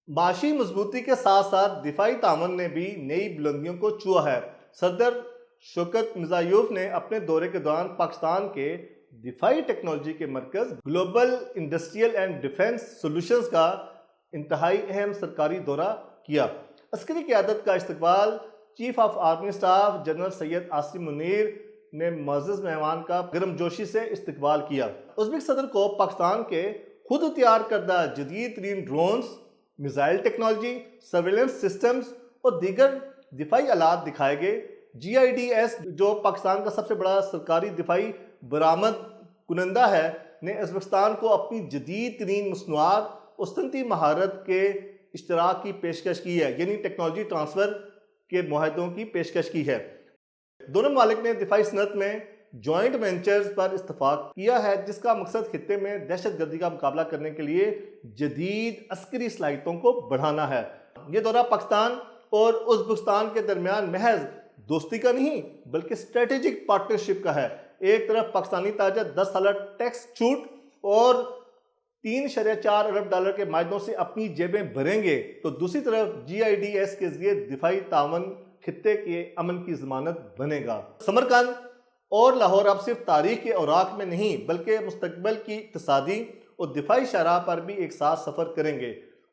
माशी मजबूती के साथ साथ दिफाई तामन ने भी नई बुलंदियों को छुआ है। सदर शौकत मिर्ज़ायोफ ने अपने दौरे के दौरान पाकिस्तान के दिफाई टेक्नोलॉजी के मरकज़ global industrial and defence solutions का इंतहाई अहम सरकारी दौरा किया। अस्करी क़यादत का इस्तकबाल chief of army staff general Syed Asim Munir ने मुअज़्ज़ज़ मेहमान का गर्मजोशी से इस्तकबाल किया। उज़्बेक सदर को पाकिस्तान के खुद तैयार करदा जदीद तरीन drones, missile technology, surveillance systems और दीगर दिफाई आलात दिखाए गए। GIDS जो पाकिस्तान का सबसे बड़ा सरकारी दिफाई बरामद कुनंदा है, ने उज़्बेकिस्तान को अपनी जदीद तरीन मसनूआत और सनती महारत के इश्तराक की पेशकश की है, यानी टेक्नोलॉजी ट्रांसफ़र के मुआहदों की पेशकश की है। दोनों मालिक ने दिफाई सनत में जॉइंट वेंचर्स पर इत्तफाक किया है, जिसका मकसद खित्ते में दहशत गर्दी का मुकाबला करने के लिए जदीद अस्करी सलाहियतों को बढ़ाना है। ये दौरा पाकिस्तान और उज़्बेकिस्तान के दरमियान महज दोस्ती का नहीं बल्कि स्ट्रेटेजिक पार्टनरशिप का है। एक तरफ पाकिस्तानी ताजर 10 साल टैक्स छूट और $3.4 अरब के मायदों से अपनी जेबें भरेंगे, तो दूसरी तरफ GIDS के जरिए दिफाई तावन खित्ते के अमन की जमानत बनेगा। समरकंद और लाहौर अब सिर्फ तारीख के औराक में नहीं बल्कि मुस्तकबिल की इक्तिसादी और दिफाई शरह पर भी एक साथ सफ़र करेंगे।